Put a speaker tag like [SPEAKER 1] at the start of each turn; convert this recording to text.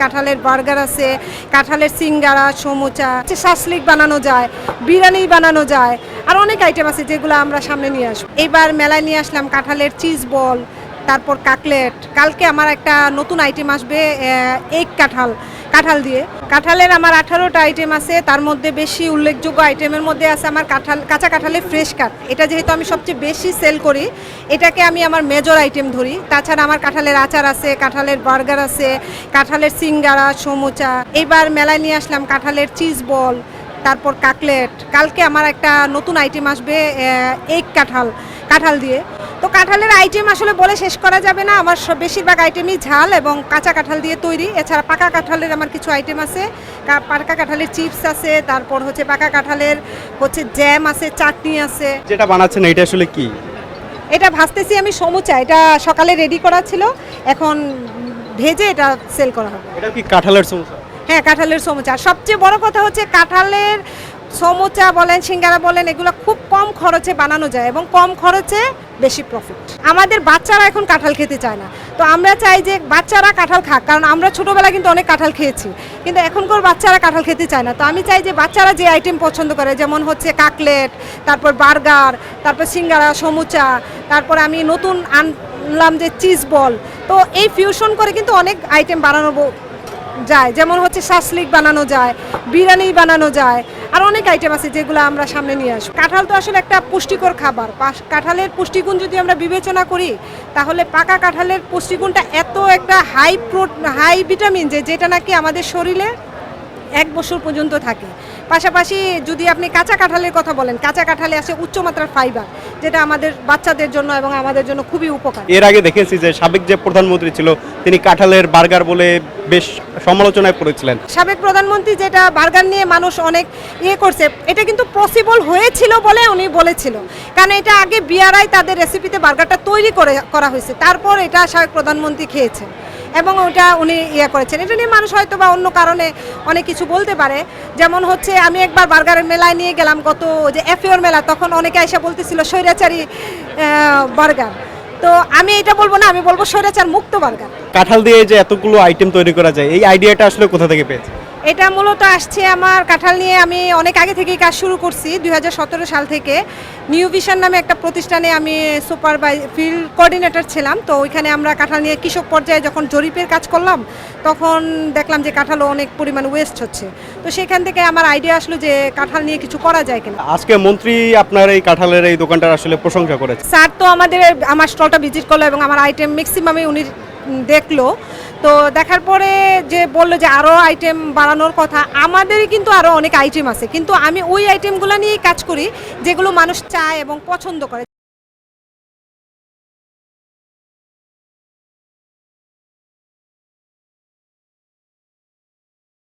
[SPEAKER 1] কাঁঠালের বার্গার আছে, কাঁঠালের সিঙ্গারা, সমুচা, শাসলিক বানানো যায়, বিরিয়ানি বানানো যায়, আর অনেক আইটেম আছে যেগুলো আমরা সামনে নিয়ে আসবো। এইবার মেলায় নিয়ে আসলাম কাঁঠালের চিজ বল, তারপর কাকলেট। কালকে আমার একটা নতুন আইটেম আসবে এগ কাঁঠাল দিয়ে। কাঁঠালের আমার 18টা আইটেম আছে, তার মধ্যে বেশি উল্লেখযোগ্য আইটেমের মধ্যে আছে আমার কাঁচা কাঁঠালের ফ্রেশ কাট। এটা যেহেতু আমি সবচেয়ে বেশি সেল করি, এটাকে আমি আমার মেজর আইটেম ধরি। তাছাড়া আমার কাঁঠালের আচার আছে, কাঁঠালের বার্গার আছে, কাঁঠালের সিঙ্গারা, সমুচা। এইবার মেলায় নিয়ে আসলাম কাঁঠালের চিজ বল, তারপর কাকলেট। কালকে আমার একটা নতুন আইটেম আসবে এগ কাঁঠাল দিয়ে। তো কাঁঠালের আইটেম আসলে বলে শেষ করা যাবে না। আমার বেশিরভাগ আইটেমই ঝাল এবং কাঁচা কাঁঠাল দিয়ে তৈরি। এছাড়া পাকা কাঁঠালের আমার কিছু আইটেম আছে, পাকা কাঁঠালের চিপস আছে, তারপর পাকা কাঁঠালের জ্যাম আছে, চাটনি আছে।
[SPEAKER 2] যেটা বানাচ্ছেন এটা আসলে কি?
[SPEAKER 1] এটা ভাজতেছি আমি সমুচা। এটা সকালে রেডি করা ছিল, এখন ভেজে এটা সেল করা হবে।
[SPEAKER 2] এটা কি কাঁঠালের সমোসা?
[SPEAKER 1] হ্যাঁ, কাঁঠালের সমুচা। আর সবচেয়ে বড় কথা হচ্ছে কাঁঠালের সমুচা বলেন, সিঙ্গারা বলেন, এগুলো খুব কম খরচে বানানো যায় এবং কম খরচে বেশি প্রফিট। আমাদের বাচ্চারা এখন কাঁঠাল খেতে চায় না, তো আমরা চাই যে বাচ্চারা কাঁঠাল খাক, কারণ আমরা ছোটোবেলায় কিন্তু অনেক কাঁঠাল খেয়েছি, কিন্তু এখনকার বাচ্চারা কাঁঠাল খেতে চায় না। তো আমি চাই যে বাচ্চারা যে আইটেম পছন্দ করে, যেমন কাকলেট, তারপর বার্গার, তারপর সিঙ্গারা, সমুচা, তারপর আমি নতুন আনলাম যে চিজ বল। তো এই ফিউশন করে কিন্তু অনেক আইটেম বানানো যায়, যেমন শাসলিক বানানো যায়, বিরিয়ানি বানানো যায়, আর অনেক আইটেম আছে যেগুলো আমরা সামনে নিয়ে আসবো। কাঁঠাল তো আসলে একটা পুষ্টিকর খাবার। কাঁঠালের পুষ্টিগুণ যদি আমরা বিবেচনা করি, তাহলে পাকা কাঁঠালের পুষ্টিগুণটা এত একটা হাই ভিটামিন যেটা নাকি আমাদের শরীরে 1 বছর পর্যন্ত থাকে। পাশাপাশি যদি আপনি কাঁচা কাঁঠালের কথা বলেন, কাঁচা কাঁঠালে আছে উচ্চমাত্রার ফাইবার, যেটা আমাদের বাচ্চাদের জন্য এবং আমাদের জন্য খুবই উপকার।
[SPEAKER 2] এর আগে দেখেছি যে সাবেক যে প্রধানমন্ত্রী ছিল তিনি কাঁঠালের বার্গার বলে বেশ সমালোচনায় পড়েছিলেন।
[SPEAKER 1] সাবেক প্রধানমন্ত্রী যেটা বার্গার নিয়ে মানুষ অনেক করছে, এটা কিন্তু পসিবল হয়েছিল বলে উনি বলেছিল, কারণ এটা আগে বিআরআই তাদের রেসিপিতে বার্গারটা তৈরি করা হয়েছে, তারপর এটা সাবেক প্রধানমন্ত্রী খেয়েছেন এবং ওটা উনি করেছেন। এটা নিয়ে মানুষ হয়তো বা অন্য কারণে অনেক কিছু বলতে পারে। যেমন আমি একবার বার্গারের মেলায় নিয়ে গেলাম, গত যে এফএর মেলা, তখন অনেকে এসে বলতেছিল স্বৈরাচারী বার্গার। তো আমি এটা বলবো না, আমি বলবো স্বৈরাচার মুক্ত বার্গার।
[SPEAKER 2] কাঁঠাল দিয়ে যে এতগুলো আইটেম তৈরি করা যায়, এই আইডিয়াটা আসলে কোথা থেকে পেয়েছে?
[SPEAKER 1] এটা মূলত আসছে আমার কাঁঠাল নিয়ে। আমি অনেক আগে থেকেই কাজ শুরু করছি, 2017 সাল থেকে নিউ ভিশন নামে একটা প্রতিষ্ঠানে আমি ফিল্ড কোঅর্ডিনেটর ছিলাম। তো ওইখানে আমরা কাঁঠাল নিয়ে কৃষক পর্যায়ে যখন জরিপের কাজ করলাম, তখন দেখলাম যে কাঁঠালও অনেক পরিমাণ ওয়েস্ট হচ্ছে। তো সেখান থেকে আমার আইডিয়া আসলো যে কাঁঠাল নিয়ে কিছু করা যায় কিনা।
[SPEAKER 2] আজকে মন্ত্রী আপনার এই কাঁঠালের এই দোকানটার আসলে প্রশংসা করেছে।
[SPEAKER 1] স্যার তো আমার স্টলটা ভিজিট করলো এবং আমার আইটেম ম্যাক্সিমামই উনি দেখলো। তো দেখার পরে যে বললো যে আরও আইটেম বাড়ানোর কথা। আমাদেরই কিন্তু আরও অনেক আইটেম আছে, কিন্তু আমি ওই আইটেমগুলো নিয়েই কাজ করি যেগুলো মানুষ চায় এবং পছন্দ করে।